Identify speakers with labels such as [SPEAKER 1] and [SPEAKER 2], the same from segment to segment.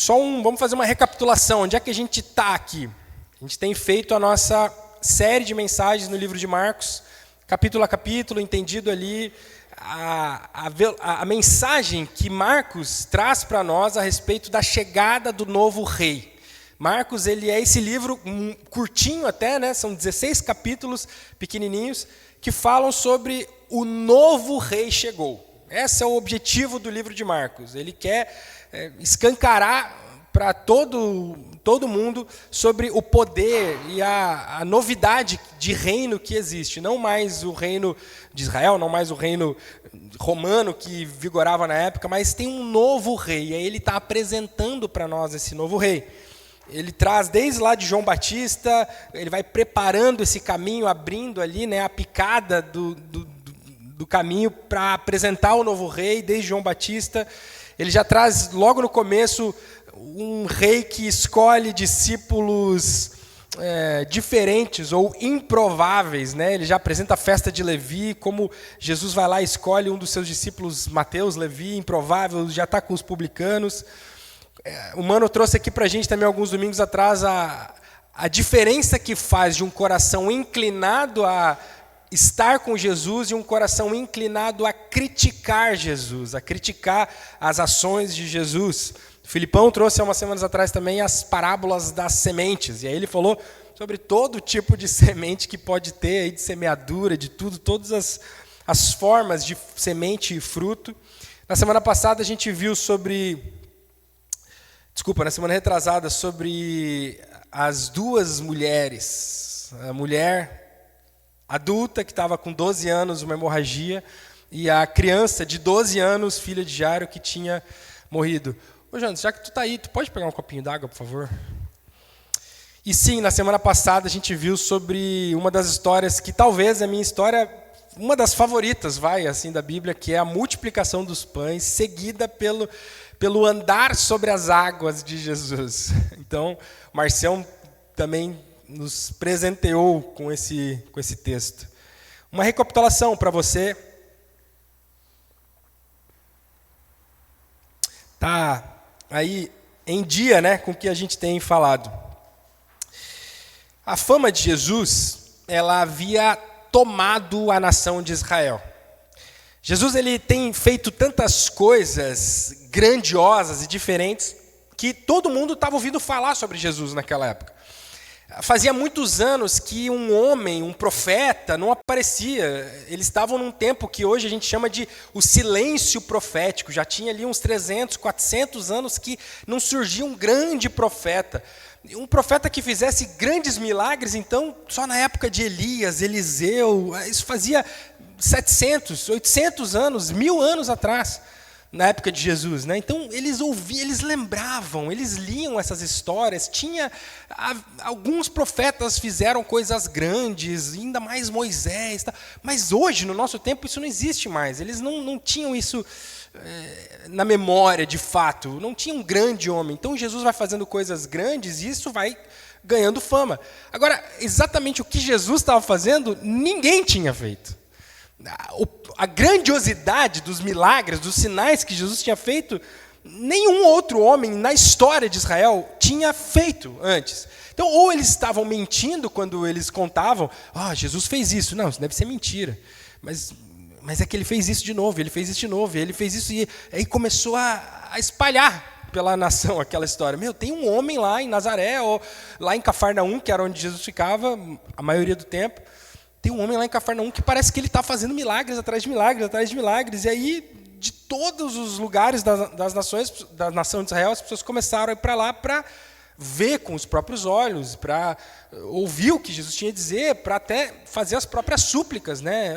[SPEAKER 1] Vamos fazer uma recapitulação. Onde é que a gente está aqui? A gente tem feito a nossa série de mensagens no livro de Marcos, capítulo a capítulo, entendido ali a mensagem que Marcos traz para nós a respeito da chegada do novo rei. Marcos, ele é esse livro curtinho até, né? São 16 capítulos pequenininhos que falam sobre o novo rei chegou. Esse é o objetivo do livro de Marcos. Ele quer escancarar para todo mundo sobre o poder e a novidade de reino que existe. Não mais o reino de Israel, não mais o reino romano que vigorava na época, mas tem um novo rei. E aí ele está apresentando para nós esse novo rei. Ele traz desde lá de João Batista, ele vai preparando esse caminho, abrindo ali, né, a picada do caminho para apresentar o novo rei, desde João Batista. Ele já traz logo no começo um rei que escolhe discípulos diferentes ou improváveis, né? Ele já apresenta a festa de Levi, como Jesus vai lá e escolhe um dos seus discípulos, Mateus, Levi, improvável, já está com os publicanos. O Mano trouxe aqui para a gente também alguns domingos atrás a diferença que faz de um coração inclinado a estar com Jesus e um coração inclinado a criticar Jesus, a criticar as ações de Jesus. O Filipão trouxe há umas semanas atrás também as parábolas das sementes, e aí ele falou sobre todo tipo de semente que pode ter, aí de semeadura, de tudo, todas as formas de semente e fruto. Na semana passada a gente viu na semana retrasada, sobre as duas mulheres, a mulher adulta que estava com 12 anos, uma hemorragia, e a criança de 12 anos, filha de Jairo, que tinha morrido. Ô, Jonas, já que tu está aí, tu pode pegar um copinho d'água, por favor? E sim, na semana passada a gente viu sobre uma das histórias que talvez é a minha história, uma das favoritas, da Bíblia, que é a multiplicação dos pães, seguida pelo andar sobre as águas de Jesus. Então, Marcião também nos presenteou com esse texto. Uma recapitulação para você. Tá aí em dia, né, com o que a gente tem falado. A fama de Jesus, ela havia tomado a nação de Israel. Jesus, ele tem feito tantas coisas grandiosas e diferentes que todo mundo estava ouvindo falar sobre Jesus naquela época. Fazia muitos anos que um homem, um profeta, não aparecia. Eles estavam num tempo que hoje a gente chama de o silêncio profético. Já tinha ali uns 300, 400 anos que não surgia um grande profeta. Um profeta que fizesse grandes milagres, então, só na época de Elias, Eliseu, isso fazia 700, 800 anos, 1000 anos atrás, na época de Jesus, né? Então, eles ouviam, eles lembravam, eles liam essas histórias. Alguns profetas fizeram coisas grandes, ainda mais Moisés. Mas hoje, no nosso tempo, isso não existe mais. Eles não tinham isso na memória, de fato. Não tinha um grande homem. Então, Jesus vai fazendo coisas grandes e isso vai ganhando fama. Agora, exatamente o que Jesus estava fazendo, ninguém tinha feito. A grandiosidade dos milagres, dos sinais que Jesus tinha feito, nenhum outro homem na história de Israel tinha feito antes. Então, ou eles estavam mentindo quando eles contavam, Jesus fez isso. Não, isso deve ser mentira. Mas é que ele fez isso de novo, ele fez isso de novo, ele fez isso, e aí começou a espalhar pela nação aquela história. Tem um homem lá em Nazaré, ou lá em Cafarnaum, que era onde Jesus ficava a maioria do tempo. Tem um homem lá em Cafarnaum que parece que ele está fazendo milagres atrás de milagres, atrás de milagres. E aí, de todos os lugares das nações, da nação de Israel, as pessoas começaram a ir para lá para ver com os próprios olhos, para ouvir o que Jesus tinha a dizer, para até fazer as próprias súplicas, né?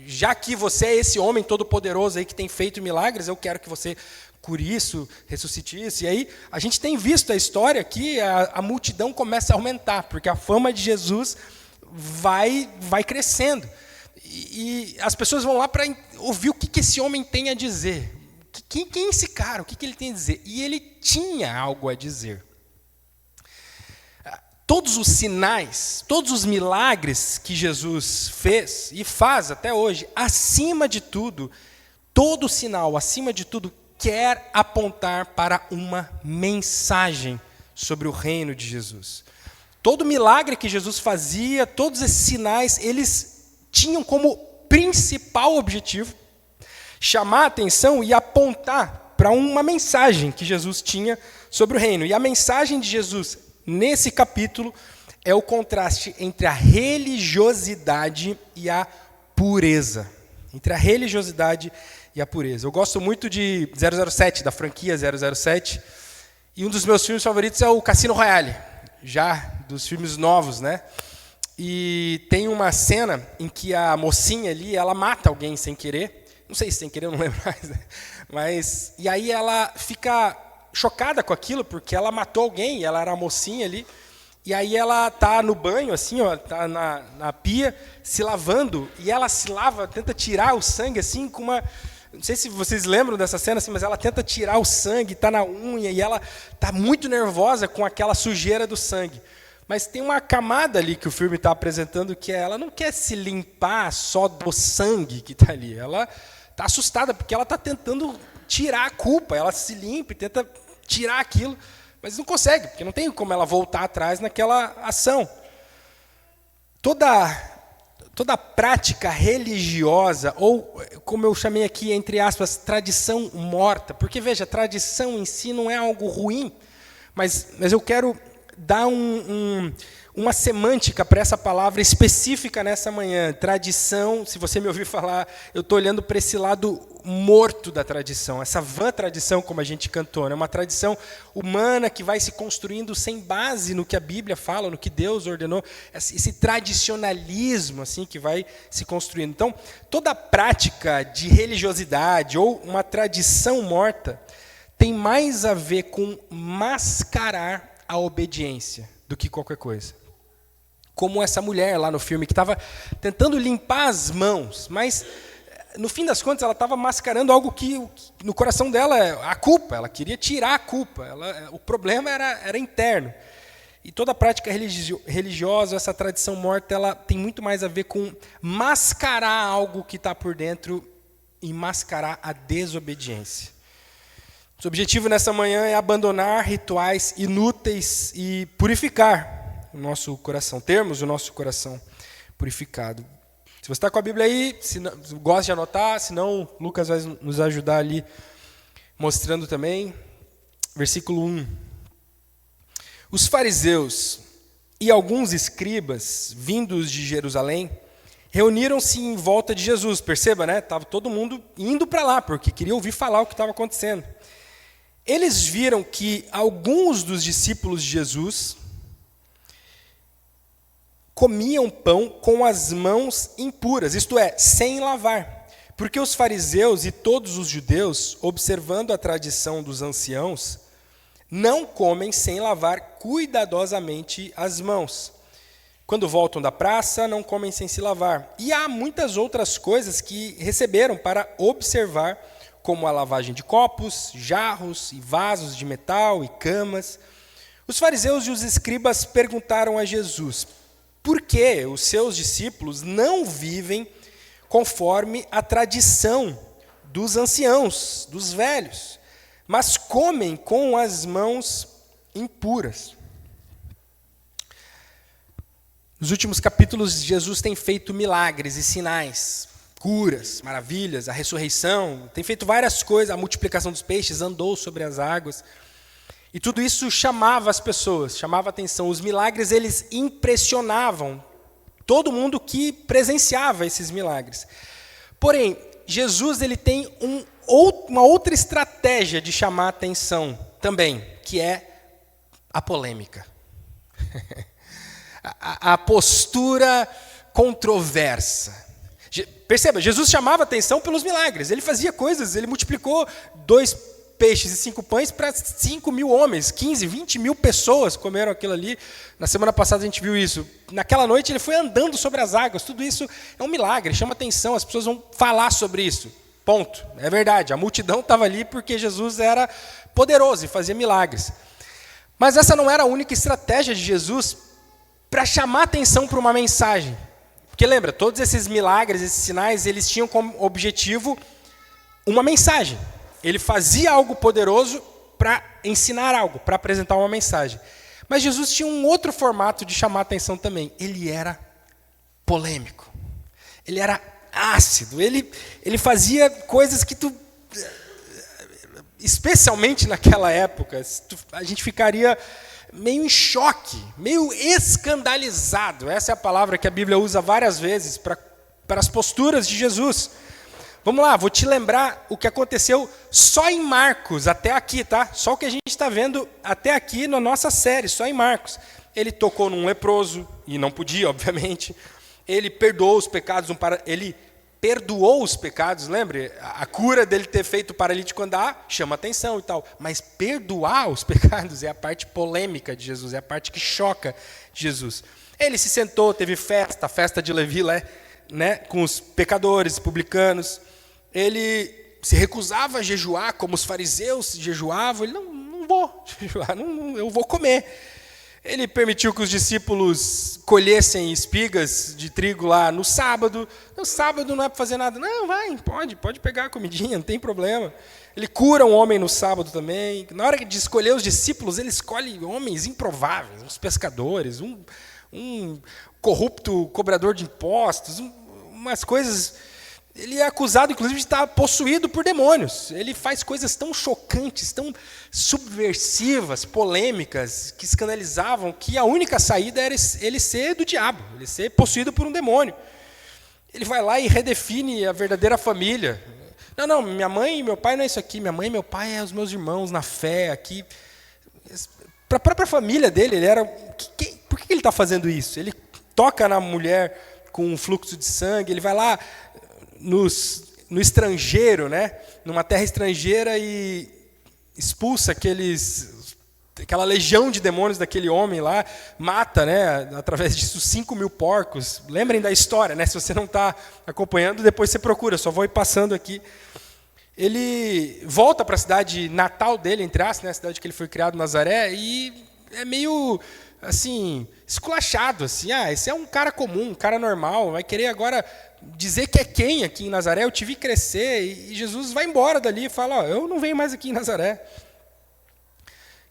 [SPEAKER 1] Já que você é esse homem todo-poderoso aí que tem feito milagres, eu quero que você cure isso, ressuscite isso. E aí, a gente tem visto a história que a multidão começa a aumentar, porque a fama de Jesus vai crescendo. E as pessoas vão lá para ouvir o que esse homem tem a dizer. Quem é esse cara? O que ele tem a dizer? E ele tinha algo a dizer. Todos os sinais, todos os milagres que Jesus fez e faz até hoje, acima de tudo, todo sinal, acima de tudo, quer apontar para uma mensagem sobre o reino de Jesus. Todo milagre que Jesus fazia, todos esses sinais, eles tinham como principal objetivo chamar a atenção e apontar para uma mensagem que Jesus tinha sobre o reino. E a mensagem de Jesus nesse capítulo é o contraste entre a religiosidade e a pureza. Entre a religiosidade e a pureza. Eu gosto muito de 007, da franquia 007, e um dos meus filmes favoritos é o Cassino Royale, já dos filmes novos, né? E tem uma cena em que a mocinha ali, ela mata alguém sem querer, não sei se sem querer, eu não lembro mais, né? Mas, e aí ela fica chocada com aquilo, porque ela matou alguém, ela era a mocinha ali, e aí ela tá no banho, assim, ó, tá na pia, se lavando, e ela se lava, tenta tirar o sangue, assim, com uma... Não sei se vocês lembram dessa cena, assim, mas ela tenta tirar o sangue, está na unha, e ela está muito nervosa com aquela sujeira do sangue. Mas tem uma camada ali que o filme está apresentando, que é, ela não quer se limpar só do sangue que está ali. Ela está assustada, porque ela está tentando tirar a culpa. Ela se limpa e tenta tirar aquilo, mas não consegue, porque não tem como ela voltar atrás naquela ação. Toda prática religiosa, ou como eu chamei aqui, entre aspas, tradição morta, porque veja, tradição em si não é algo ruim, mas eu quero dar uma semântica para essa palavra específica nessa manhã. Tradição, se você me ouvir falar, eu estou olhando para esse lado morto da tradição, essa vã tradição, como a gente cantou, né? Uma tradição humana que vai se construindo sem base no que a Bíblia fala, no que Deus ordenou, esse tradicionalismo assim que vai se construindo. Então, toda prática de religiosidade ou uma tradição morta tem mais a ver com mascarar a obediência do que qualquer coisa. Como essa mulher lá no filme que estava tentando limpar as mãos, mas no fim das contas ela estava mascarando algo que no coração dela é a culpa, ela queria tirar a culpa, o problema era interno. E toda prática religiosa, essa tradição morta, ela tem muito mais a ver com mascarar algo que está por dentro e mascarar a desobediência. O objetivo nessa manhã é abandonar rituais inúteis e purificar o nosso coração, termos o nosso coração purificado. Se você está com a Bíblia aí, se não, gosta de anotar, senão Lucas vai nos ajudar ali, mostrando também. Versículo 1. Os fariseus e alguns escribas, vindos de Jerusalém, reuniram-se em volta de Jesus. Perceba, né? Estava todo mundo indo para lá, porque queria ouvir falar o que estava acontecendo. Eles viram que alguns dos discípulos de Jesus comiam pão com as mãos impuras, isto é, sem lavar. Porque os fariseus e todos os judeus, observando a tradição dos anciãos, não comem sem lavar cuidadosamente as mãos. Quando voltam da praça, não comem sem se lavar. E há muitas outras coisas que receberam para observar, como a lavagem de copos, jarros e vasos de metal e camas. Os fariseus e os escribas perguntaram a Jesus: por que os seus discípulos não vivem conforme a tradição dos anciãos, dos velhos, mas comem com as mãos impuras? Nos últimos capítulos, Jesus tem feito milagres e sinais, curas, maravilhas, a ressurreição, tem feito várias coisas, a multiplicação dos peixes, andou sobre as águas. E tudo isso chamava as pessoas, chamava a atenção. Os milagres, eles impressionavam todo mundo que presenciava esses milagres. Porém, Jesus ele tem uma outra estratégia de chamar a atenção também, que é a polêmica. a postura controversa. Perceba, Jesus chamava a atenção pelos milagres. Ele fazia coisas, ele multiplicou 2 peixes e 5 pães para 5.000 homens, 15, 20 mil pessoas comeram aquilo ali. Na semana passada a gente viu isso. Naquela noite ele foi andando sobre as águas. Tudo isso é um milagre, chama atenção, as pessoas vão falar sobre isso. Ponto. É verdade, a multidão estava ali porque Jesus era poderoso e fazia milagres. Mas essa não era a única estratégia de Jesus para chamar atenção para uma mensagem. Porque lembra, todos esses milagres, esses sinais, eles tinham como objetivo uma mensagem. Ele fazia algo poderoso para ensinar algo, para apresentar uma mensagem. Mas Jesus tinha um outro formato de chamar a atenção também. Ele era polêmico. Ele era ácido. Ele fazia coisas que especialmente naquela época, a gente ficaria meio em choque, meio escandalizado. Essa é a palavra que a Bíblia usa várias vezes para as posturas de Jesus. Vamos lá, vou te lembrar o que aconteceu só em Marcos, até aqui, tá? Só o que a gente está vendo até aqui na nossa série, só em Marcos. Ele tocou num leproso, e não podia, obviamente. Ele perdoou os pecados, ele perdoou os pecados, lembre? A cura dele ter feito o paralítico andar chama atenção e tal. Mas perdoar os pecados é a parte polêmica de Jesus, é a parte que choca Jesus. Ele se sentou, teve festa, a festa de Levi, né, com os pecadores, publicanos. Ele se recusava a jejuar, como os fariseus jejuavam. Ele, não vou jejuar, eu vou comer. Ele permitiu que os discípulos colhessem espigas de trigo lá no sábado. No sábado não é para fazer nada. Não, pode pegar a comidinha, não tem problema. Ele cura um homem no sábado também. Na hora de escolher os discípulos, ele escolhe homens improváveis, uns pescadores, um corrupto cobrador de impostos, umas coisas. Ele é acusado, inclusive, de estar possuído por demônios. Ele faz coisas tão chocantes, tão subversivas, polêmicas, que escandalizavam, que a única saída era ele ser do diabo, ele ser possuído por um demônio. Ele vai lá e redefine a verdadeira família. Não, minha mãe e meu pai não é isso aqui. Minha mãe e meu pai é os meus irmãos na fé aqui. Para a própria família dele, ele era... Por que ele está fazendo isso? Ele toca na mulher com um fluxo de sangue, ele vai lá no estrangeiro, né? Numa terra estrangeira, e expulsa aquela legião de demônios daquele homem lá, mata, né, através disso 5.000 porcos. Lembrem da história, né? Se você não está acompanhando, depois você procura, só vou ir passando aqui. Ele volta para a cidade natal dele, entre aspas, né, a cidade que ele foi criado, Nazaré, e é meio assim, esculachado, assim, esse é um cara comum, um cara normal, vai querer agora dizer que é quem aqui em Nazaré, eu te vi crescer, e Jesus vai embora dali e fala, eu não venho mais aqui em Nazaré.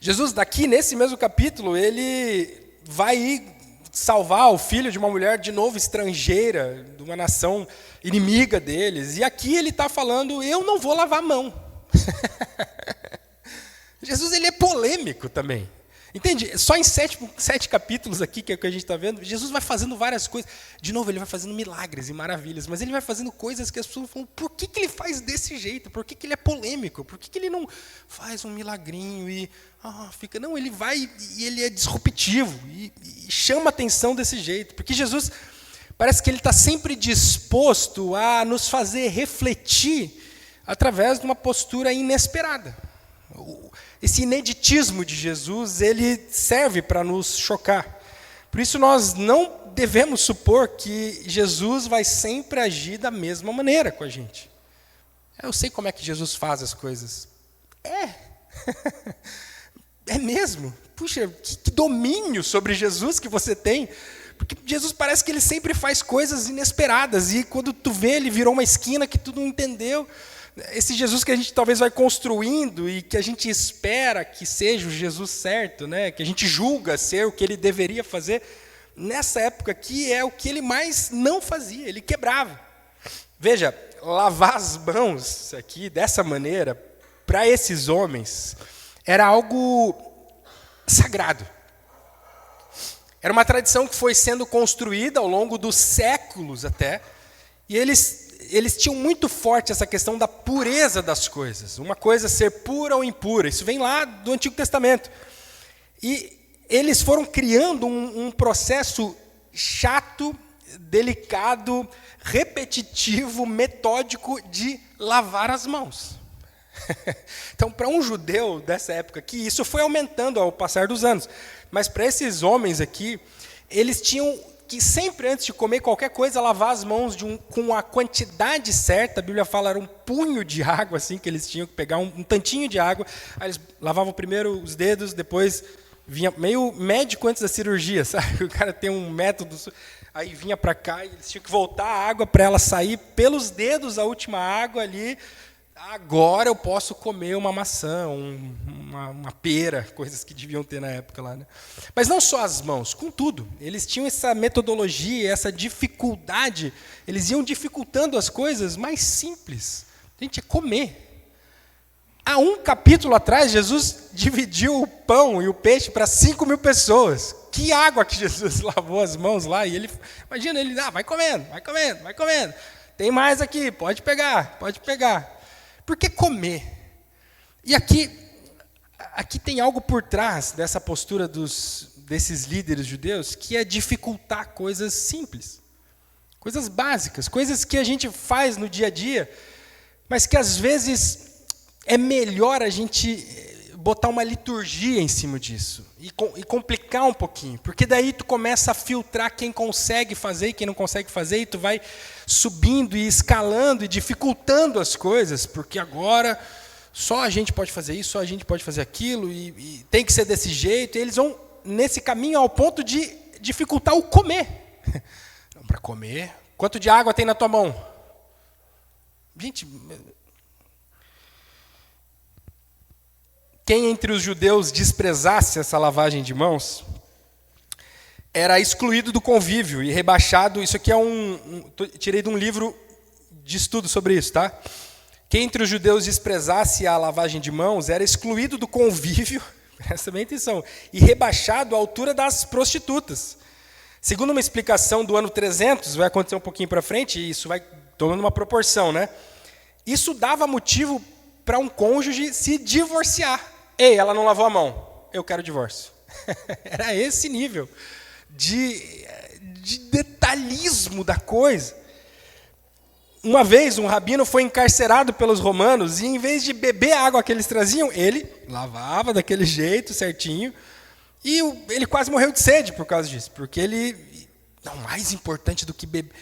[SPEAKER 1] Jesus, daqui nesse mesmo capítulo, ele vai ir salvar o filho de uma mulher de novo estrangeira, de uma nação inimiga deles, e aqui ele está falando, eu não vou lavar a mão. Jesus, ele é polêmico também. Entende? Só em 7 capítulos aqui, que é o que a gente está vendo, Jesus vai fazendo várias coisas. De novo, ele vai fazendo milagres e maravilhas, mas ele vai fazendo coisas que as pessoas falam, por que ele faz desse jeito? Por que ele é polêmico? Por que ele não faz um milagrinho e fica... Não, ele vai e ele é disruptivo e chama atenção desse jeito. Porque Jesus, parece que ele está sempre disposto a nos fazer refletir através de uma postura inesperada. Esse ineditismo de Jesus, ele serve para nos chocar. Por isso nós não devemos supor que Jesus vai sempre agir da mesma maneira com a gente. Eu sei como é que Jesus faz as coisas. É mesmo? Puxa, que domínio sobre Jesus que você tem. Porque Jesus parece que ele sempre faz coisas inesperadas. E quando tu vê, ele virou uma esquina que tu não entendeu. Esse Jesus que a gente talvez vai construindo e que a gente espera que seja o Jesus certo, né? Que a gente julga ser o que ele deveria fazer, nessa época aqui é o que ele mais não fazia, ele quebrava. Veja, lavar as mãos aqui dessa maneira, para esses homens, era algo sagrado. Era uma tradição que foi sendo construída ao longo dos séculos até, e eles tinham muito forte essa questão da pureza das coisas. Uma coisa ser pura ou impura. Isso vem lá do Antigo Testamento. E eles foram criando um processo chato, delicado, repetitivo, metódico de lavar as mãos. Então, para um judeu dessa época aqui, isso foi aumentando ao passar dos anos. Mas para esses homens aqui, eles tinham que sempre antes de comer qualquer coisa, lavar as mãos com a quantidade certa. A Bíblia fala, era um punho de água, assim, que eles tinham que pegar um tantinho de água. Aí eles lavavam primeiro os dedos, depois vinha meio médico antes da cirurgia, sabe? O cara tem um método, aí vinha para cá e eles tinham que voltar a água para ela sair pelos dedos, a última água ali, agora eu posso comer uma maçã, uma pera, coisas que deviam ter na época lá, né? Mas não só as mãos, com tudo. Eles tinham essa metodologia, essa dificuldade, eles iam dificultando as coisas mais simples. Gente, é comer. Há um capítulo atrás, Jesus dividiu o pão e o peixe para 5.000 pessoas. Que água que Jesus lavou as mãos lá, e ele, imagina, ele, vai comendo, vai comendo, vai comendo. Tem mais aqui, pode pegar, pode pegar. Por que comer? E aqui tem algo por trás dessa postura desses líderes judeus, que é dificultar coisas simples, coisas básicas, coisas que a gente faz no dia a dia, mas que às vezes é melhor a gente botar uma liturgia em cima disso e complicar um pouquinho, porque daí tu começa a filtrar quem consegue fazer e quem não consegue fazer, e tu vai subindo e escalando e dificultando as coisas, porque agora só a gente pode fazer isso, só a gente pode fazer aquilo, e tem que ser desse jeito, e eles vão nesse caminho ao ponto de dificultar o comer. Para comer, quanto de água tem na tua mão? Gente, quem entre os judeus desprezasse essa lavagem de mãos era excluído do convívio e rebaixado. Isso aqui é tirei de um livro de estudo sobre isso, tá? Quem entre os judeus desprezasse a lavagem de mãos era excluído do convívio, presta bem atenção, e rebaixado à altura das prostitutas. Segundo uma explicação do ano 300, vai acontecer um pouquinho para frente, e isso vai tomando uma proporção, né? Isso dava motivo para um cônjuge se divorciar. Ei, ela não lavou a mão, eu quero divórcio. Era esse nível de detalhismo da coisa. Uma vez, um rabino foi encarcerado pelos romanos, e em vez de beber a água que eles traziam, ele lavava daquele jeito, certinho, e ele quase morreu de sede por causa disso, porque ele, não, mais importante do que beber.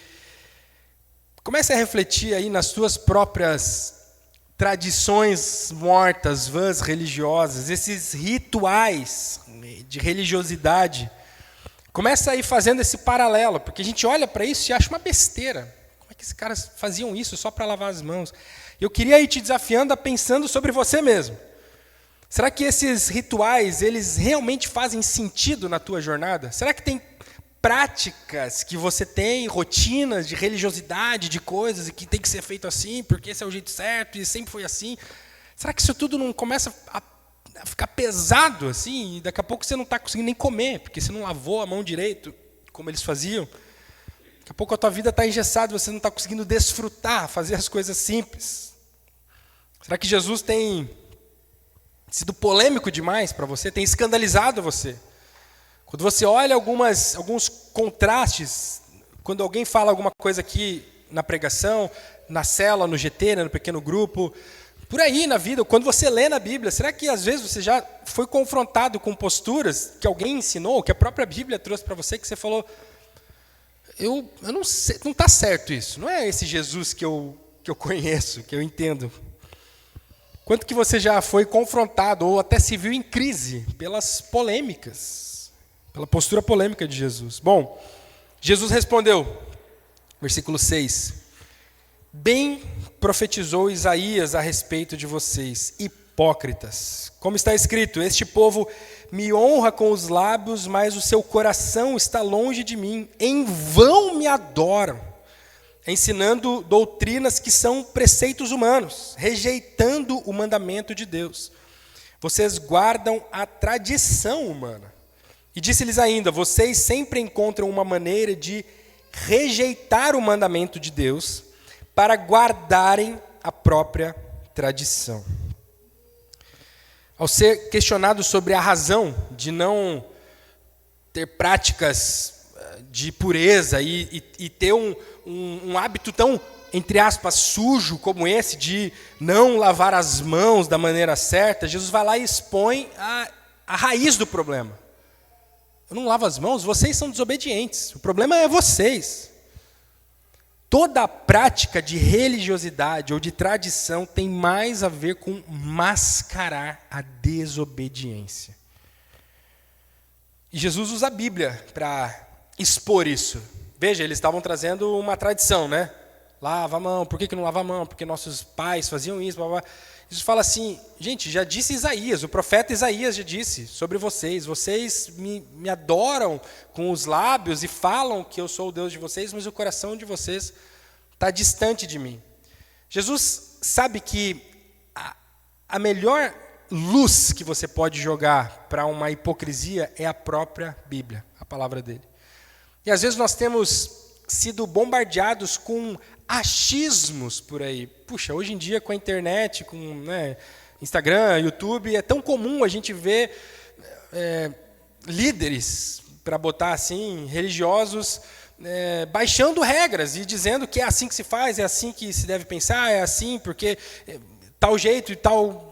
[SPEAKER 1] Comece a refletir aí nas suas próprias tradições mortas, vãs religiosas, esses rituais de religiosidade. Começa a ir fazendo esse paralelo, porque a gente olha para isso e acha uma besteira. Como é que esses caras faziam isso só para lavar as mãos? Eu queria ir te desafiando a pensando sobre você mesmo. Será que esses rituais, eles realmente fazem sentido na tua jornada? Será que tem práticas que você tem, rotinas de religiosidade, de coisas, e que tem que ser feito assim, porque esse é o jeito certo, e sempre foi assim? Será que isso tudo não começa a ficar pesado, assim, e daqui a pouco você não está conseguindo nem comer, porque você não lavou a mão direito, como eles faziam? Daqui a pouco a tua vida está engessada, você não está conseguindo desfrutar, fazer as coisas simples. Será que Jesus tem sido polêmico demais para você, tem escandalizado você? Quando você olha alguns contrastes, quando alguém fala alguma coisa aqui na pregação, na célula, no GT, né, no pequeno grupo, por aí na vida, quando você lê na Bíblia, será que às vezes você já foi confrontado com posturas que alguém ensinou, que a própria Bíblia trouxe para você, que você falou, eu não sei, não está certo isso, não é esse Jesus que eu conheço, que eu entendo. Quanto que você já foi confrontado ou até se viu em crise pelas polêmicas, pela postura polêmica de Jesus? Bom, Jesus respondeu, versículo 6, bem profetizou Isaías a respeito de vocês, hipócritas. Como está escrito, este povo me honra com os lábios, mas o seu coração está longe de mim. Em vão me adoram, ensinando doutrinas que são preceitos humanos, rejeitando o mandamento de Deus. Vocês guardam a tradição humana. E disse-lhes ainda, vocês sempre encontram uma maneira de rejeitar o mandamento de Deus para guardarem a própria tradição. Ao ser questionado sobre a razão de não ter práticas de pureza e ter um hábito tão, entre aspas, sujo como esse, de não lavar as mãos da maneira certa, Jesus vai lá e expõe a raiz do problema. Eu não lavo as mãos, vocês são desobedientes. O problema é vocês. Toda a prática de religiosidade ou de tradição tem mais a ver com mascarar a desobediência. E Jesus usa a Bíblia para expor isso. Veja, eles estavam trazendo uma tradição, né? lava a mão. Por que não lava a mão? Porque nossos pais faziam isso, blá, blá. Jesus fala assim, gente, já disse Isaías, o profeta Isaías já disse sobre vocês. Vocês me adoram com os lábios e falam que eu sou o Deus de vocês, mas o coração de vocês está distante de mim. Jesus sabe que a melhor luz que você pode jogar para uma hipocrisia é a própria Bíblia, a palavra dele. E às vezes nós temos sido bombardeados com achismos por aí. Puxa, hoje em dia com a internet, com Instagram, YouTube, é tão comum a gente ver líderes, para botar assim, religiosos, baixando regras e dizendo que é assim que se faz, é assim que se deve pensar, é assim porque tal jeito e tal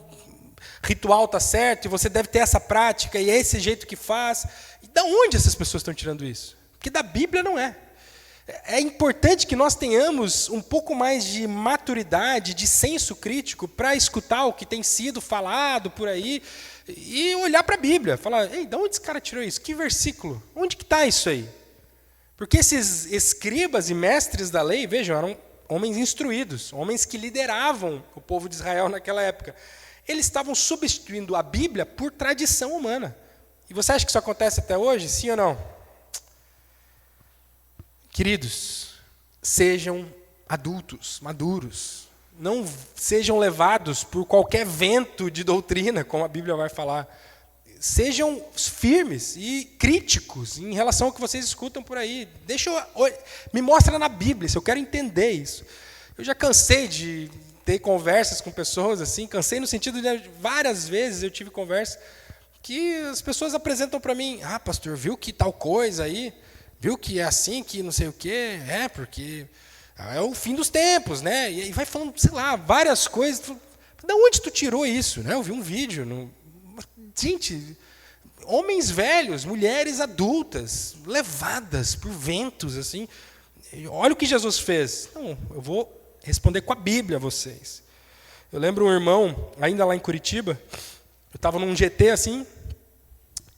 [SPEAKER 1] ritual está certo, e você deve ter essa prática, e é esse jeito que faz. E da onde essas pessoas estão tirando isso? Porque da Bíblia não é. É importante que nós tenhamos um pouco mais de maturidade, de senso crítico, para escutar o que tem sido falado por aí e olhar para a Bíblia. Falar, ei, de onde esse cara tirou isso? Que versículo? Onde que está isso aí? Porque esses escribas e mestres da lei, vejam, eram homens instruídos, homens que lideravam o povo de Israel naquela época. Eles estavam substituindo a Bíblia por tradição humana. E você acha que isso acontece até hoje? Sim ou não? Queridos, sejam adultos, maduros. Não sejam levados por qualquer vento de doutrina, como a Bíblia vai falar. Sejam firmes e críticos em relação ao que vocês escutam por aí. Me mostra na Bíblia, se eu quero entender isso. Eu já cansei de ter conversas com pessoas assim, cansei no sentido de várias vezes eu tive conversa que as pessoas apresentam para mim, pastor, viu que tal coisa aí? Viu que é assim, que não sei o quê? Porque é o fim dos tempos, né? E vai falando, sei lá, várias coisas. De onde tu tirou isso? Né? Eu vi um vídeo. Gente, homens velhos, mulheres adultas, levadas por ventos, assim. Olha o que Jesus fez. Não, eu vou responder com a Bíblia a vocês. Eu lembro um irmão, ainda lá em Curitiba, eu estava num GT assim,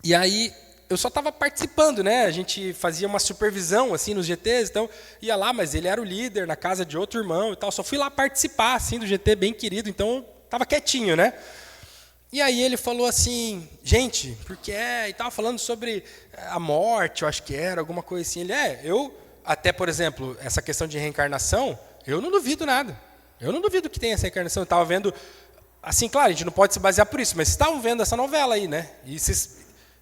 [SPEAKER 1] e aí eu só estava participando, né? A gente fazia uma supervisão assim nos GTs, então ia lá, mas ele era o líder na casa de outro irmão e tal. Só fui lá participar assim do GT, bem querido, então estava quietinho, né? E aí ele falou assim, gente, porque e estava falando sobre a morte, eu acho que era alguma coisa assim. Ele eu até, por exemplo, essa questão de reencarnação, eu não duvido nada. Eu não duvido que tenha essa reencarnação. Eu estava vendo, assim, claro, a gente não pode se basear por isso, mas vocês estavam vendo essa novela aí, né? E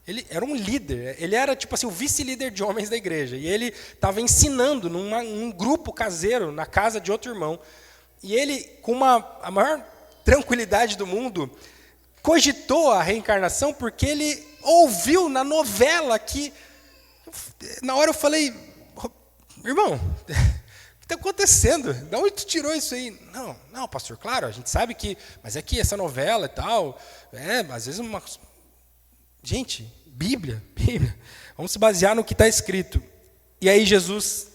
[SPEAKER 1] ele era um líder, ele era tipo assim, o vice-líder de homens da igreja. E ele estava ensinando num grupo caseiro, na casa de outro irmão. E ele, com a maior tranquilidade do mundo, cogitou a reencarnação porque ele ouviu na novela que... Na hora eu falei, irmão, o que está acontecendo? De onde tu tirou isso aí? Não, pastor, claro, a gente sabe que... Mas é que essa novela e tal, às vezes uma... Gente, Bíblia, vamos se basear no que está escrito. E aí Jesus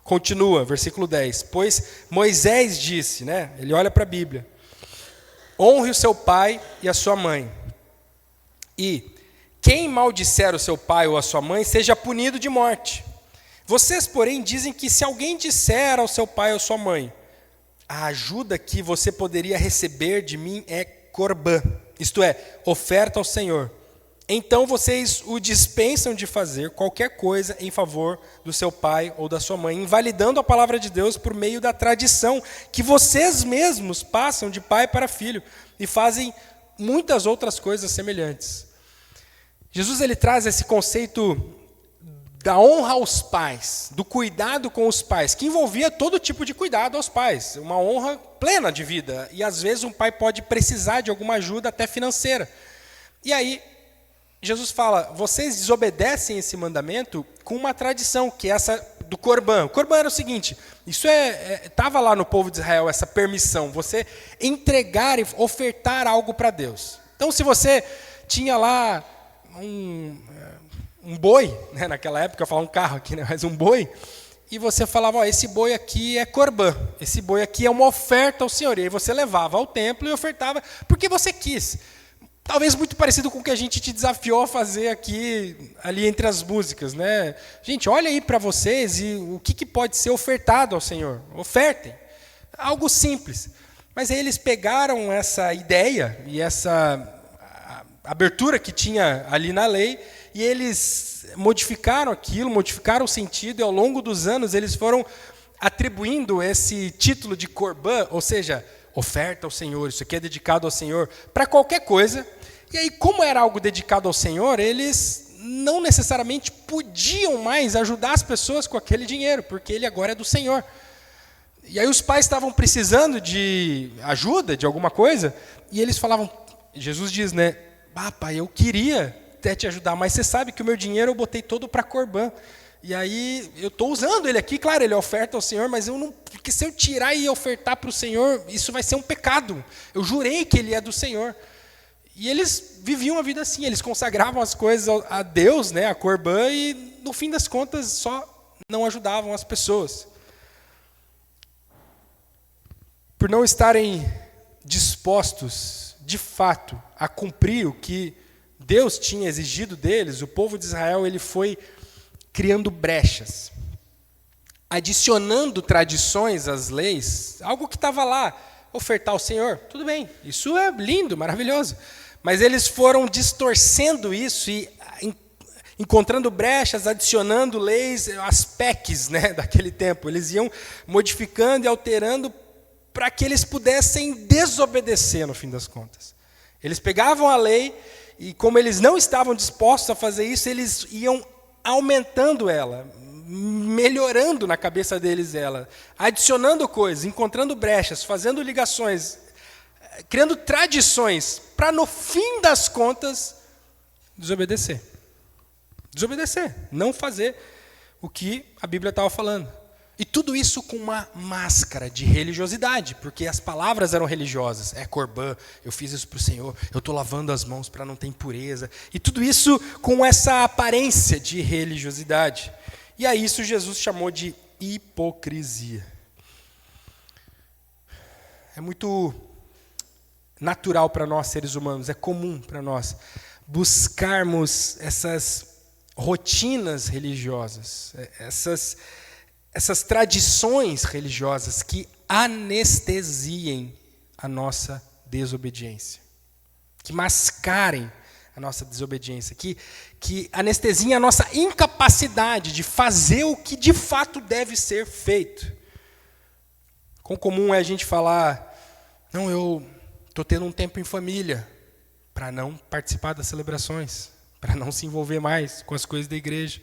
[SPEAKER 1] continua, versículo 10. Pois Moisés disse, né? Ele olha para a Bíblia. Honre o seu pai e a sua mãe. E quem maldisser o seu pai ou a sua mãe, seja punido de morte. Vocês, porém, dizem que se alguém disser ao seu pai ou sua mãe, a ajuda que você poderia receber de mim é corbã, isto é, oferta ao Senhor. Então vocês o dispensam de fazer qualquer coisa em favor do seu pai ou da sua mãe, invalidando a palavra de Deus por meio da tradição que vocês mesmos passam de pai para filho e fazem muitas outras coisas semelhantes. Jesus ele traz esse conceito da honra aos pais, do cuidado com os pais, que envolvia todo tipo de cuidado aos pais, uma honra plena de vida. E às vezes um pai pode precisar de alguma ajuda até financeira. E aí Jesus fala, vocês desobedecem esse mandamento com uma tradição, que é essa do corbã. O corbã era o seguinte, isso estava lá no povo de Israel, essa permissão, você entregar e ofertar algo para Deus. Então, se você tinha lá um boi, né, naquela época, eu falo um carro aqui, né, mas um boi, e você falava, esse boi aqui é corbã, esse boi aqui é uma oferta ao Senhor. E aí você levava ao templo e ofertava, porque você quis. Talvez muito parecido com o que a gente te desafiou a fazer aqui, ali entre as músicas, né? Gente, olha aí para vocês e o que pode ser ofertado ao Senhor. Ofertem. Algo simples. Mas aí eles pegaram essa ideia e essa abertura que tinha ali na lei e eles modificaram aquilo, modificaram o sentido e ao longo dos anos eles foram atribuindo esse título de Corbã, ou seja, oferta ao Senhor, isso aqui é dedicado ao Senhor, para qualquer coisa. E aí, como era algo dedicado ao Senhor, eles não necessariamente podiam mais ajudar as pessoas com aquele dinheiro, porque ele agora é do Senhor. E aí os pais estavam precisando de ajuda, de alguma coisa, e eles falavam, Jesus diz, né, pai, eu queria até te ajudar, mas você sabe que o meu dinheiro eu botei todo para Corbã. E aí eu estou usando ele aqui, claro, ele oferta ao Senhor, mas eu não, porque se eu tirar e ofertar para o Senhor, isso vai ser um pecado. Eu jurei que ele é do Senhor. E eles viviam a vida assim, eles consagravam as coisas a Deus, né, a Corbã, e no fim das contas só não ajudavam as pessoas. Por não estarem dispostos, de fato, a cumprir o que Deus tinha exigido deles, o povo de Israel ele foi criando brechas, adicionando tradições às leis, algo que estava lá, ofertar ao Senhor, tudo bem, isso é lindo, maravilhoso, mas eles foram distorcendo isso e encontrando brechas, adicionando leis, as PECs, né, daquele tempo, eles iam modificando e alterando para que eles pudessem desobedecer no fim das contas. Eles pegavam a lei e como eles não estavam dispostos a fazer isso, eles iam aumentando ela, melhorando na cabeça deles ela, adicionando coisas, encontrando brechas, fazendo ligações, criando tradições, para no fim das contas, desobedecer. Desobedecer, não fazer o que a Bíblia estava falando. E tudo isso com uma máscara de religiosidade, porque as palavras eram religiosas. É Corbã, eu fiz isso para o Senhor, eu estou lavando as mãos para não ter impureza. E tudo isso com essa aparência de religiosidade. E a isso Jesus chamou de hipocrisia. É muito natural para nós, seres humanos, é comum para nós buscarmos essas rotinas religiosas, essas tradições religiosas que anestesiem a nossa desobediência, que mascarem a nossa desobediência, que anestesiem a nossa incapacidade de fazer o que de fato deve ser feito. Quão comum é a gente falar, não, eu estou tendo um tempo em família, para não participar das celebrações, para não se envolver mais com as coisas da igreja.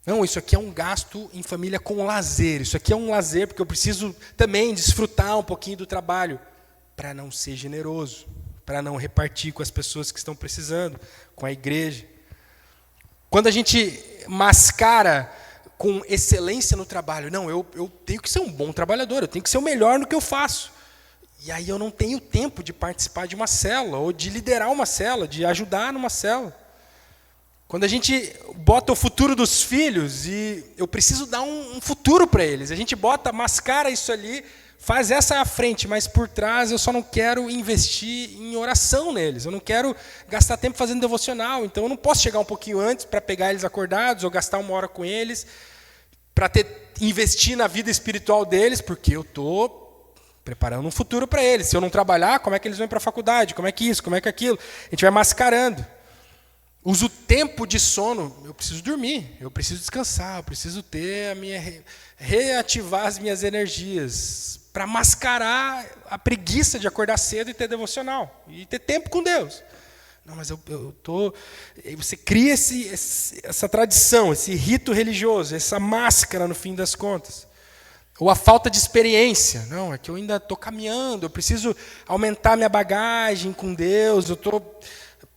[SPEAKER 1] Não, isso aqui é um gasto em família com lazer. Isso aqui é um lazer porque eu preciso também desfrutar um pouquinho do trabalho. Para não ser generoso. Para não repartir com as pessoas que estão precisando. Com a igreja. Quando a gente mascara com excelência no trabalho. Não, eu tenho que ser um bom trabalhador. Eu tenho que ser o melhor no que eu faço. E aí eu não tenho tempo de participar de uma célula. Ou de liderar uma célula. De ajudar numa célula. Quando a gente bota o futuro dos filhos e eu preciso dar um futuro para eles, a gente mascara isso ali, faz essa à frente, mas por trás eu só não quero investir em oração neles, eu não quero gastar tempo fazendo devocional, então eu não posso chegar um pouquinho antes para pegar eles acordados ou gastar 1 hora com eles, para investir na vida espiritual deles, porque eu estou preparando um futuro para eles. Se eu não trabalhar, como é que eles vão para a faculdade? Como é que isso? Como é que aquilo? A gente vai mascarando. Uso tempo de sono, eu preciso dormir, eu preciso descansar, eu preciso ter reativar as minhas energias, para mascarar a preguiça de acordar cedo e ter devocional, e ter tempo com Deus. Não, mas você cria essa tradição, esse rito religioso, essa máscara no fim das contas. Ou a falta de experiência. Não, é que eu ainda estou caminhando, eu preciso aumentar minha bagagem com Deus, eu estou...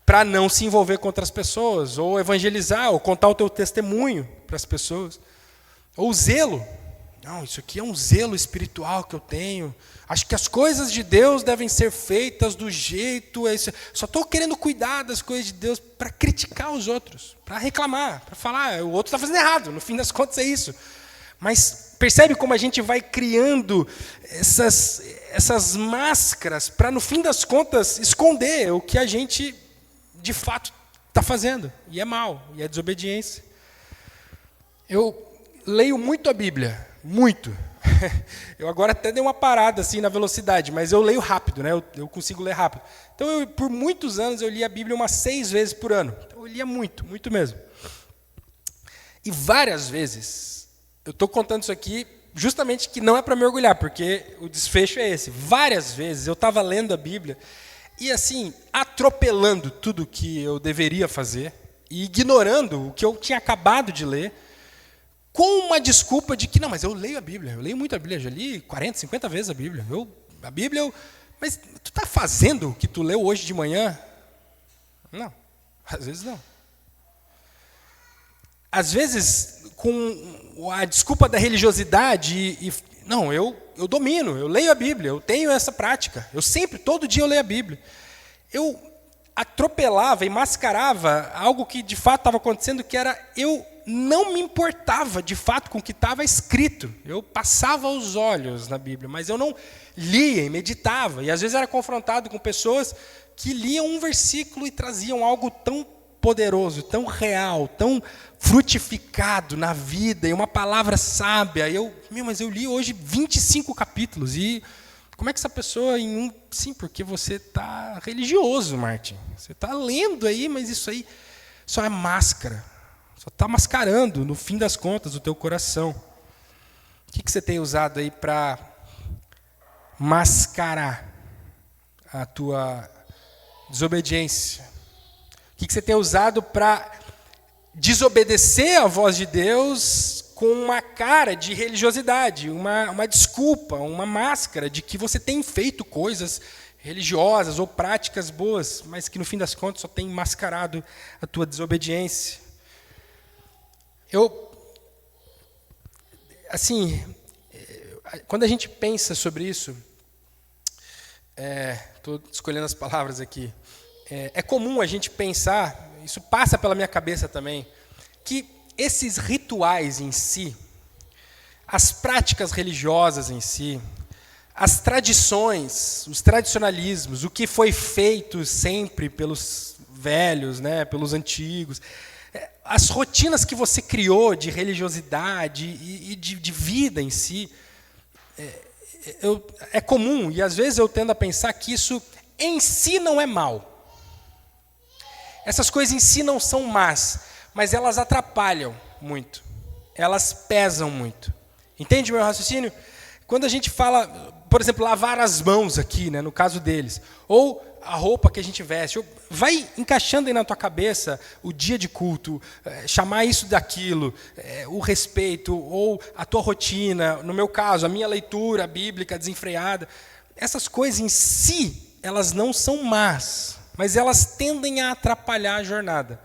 [SPEAKER 1] para não se envolver com outras pessoas, ou evangelizar, ou contar o teu testemunho para as pessoas. Ou zelo. Não, isso aqui é um zelo espiritual que eu tenho. Acho que as coisas de Deus devem ser feitas do jeito... Só estou querendo cuidar das coisas de Deus para criticar os outros, para reclamar, para falar, o outro está fazendo errado, no fim das contas é isso. Mas Percebe como a gente vai criando essas máscaras para, no fim das contas, esconder o que a gente, de fato, está fazendo. E é mal, e é desobediência. Eu leio muito a Bíblia, muito. Eu agora até dei uma parada assim na velocidade, mas eu leio rápido, né? Eu consigo ler rápido. Então, por muitos anos, eu li a Bíblia umas 6 vezes por ano. Então, eu lia muito, muito mesmo. E várias vezes, eu estou contando isso aqui justamente que não é para me orgulhar, porque o desfecho é esse. Várias vezes eu estava lendo a Bíblia e, assim, atropelando tudo que eu deveria fazer e ignorando o que eu tinha acabado de ler, com uma desculpa de que, não, mas eu leio a Bíblia, eu leio muito a Bíblia, já li 40, 50 vezes a Bíblia. Mas tu está fazendo o que tu leu hoje de manhã? Não, às vezes não. Às vezes, com a desculpa da religiosidade, não, eu domino, eu leio a Bíblia, eu tenho essa prática. Todo dia eu leio a Bíblia. Eu atropelava e mascarava algo que de fato estava acontecendo, que era eu não me importava de fato com o que estava escrito. Eu passava os olhos na Bíblia, mas eu não lia e meditava. E às vezes era confrontado com pessoas que liam um versículo e traziam algo tão poderoso, tão real, tão frutificado na vida, e uma palavra sábia. Mas eu li hoje 25 capítulos, e como é que essa pessoa Sim, porque você está religioso, Martin. Você está lendo aí, mas isso aí só é máscara. Só está mascarando, no fim das contas, o teu coração. O que você tem usado aí para mascarar a tua desobediência? O que você tem usado para desobedecer a voz de Deus com uma cara de religiosidade, uma desculpa, uma máscara de que você tem feito coisas religiosas ou práticas boas, mas que no fim das contas só tem mascarado a tua desobediência? Quando a gente pensa sobre isso, estou escolhendo as palavras aqui, é comum a gente pensar, isso passa pela minha cabeça também, que esses rituais em si, as práticas religiosas em si, as tradições, os tradicionalismos, o que foi feito sempre pelos velhos, né, pelos antigos, as rotinas que você criou de religiosidade e de vida em si, é comum, e às vezes eu tendo a pensar que isso em si não é mal. Essas coisas em si não são más, mas elas atrapalham muito, elas pesam muito. Entende o meu raciocínio? Quando a gente fala, por exemplo, lavar as mãos aqui, né, no caso deles, ou a roupa que a gente veste, vai encaixando aí na tua cabeça o dia de culto, chamar isso daquilo, o respeito, ou a tua rotina, no meu caso, a minha leitura bíblica desenfreada. Essas coisas em si, elas não são más, mas elas tendem a atrapalhar a jornada.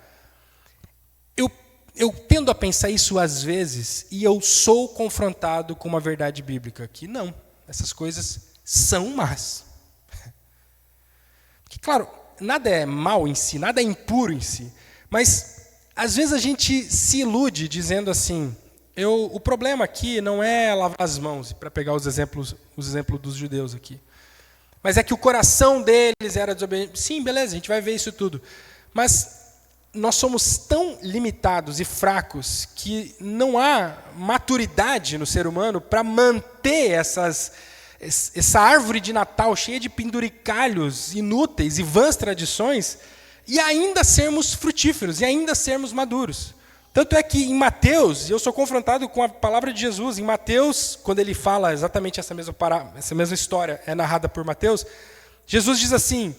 [SPEAKER 1] Eu tendo a pensar isso às vezes, e eu sou confrontado com uma verdade bíblica, que não, essas coisas são más. Porque, claro, nada é mal em si, nada é impuro em si, mas às vezes a gente se ilude dizendo assim, o problema aqui não é lavar as mãos, para pegar os exemplos dos judeus aqui, mas é que o coração deles era desobediente. Sim, beleza, a gente vai ver isso tudo, mas nós somos tão limitados e fracos que não há maturidade no ser humano para manter essa árvore de Natal cheia de penduricalhos inúteis e vãs tradições e ainda sermos frutíferos, e ainda sermos maduros. Tanto é que em Mateus, eu sou confrontado com a palavra de Jesus, em Mateus, quando ele fala exatamente essa mesma história, é narrada por Mateus, Jesus diz assim,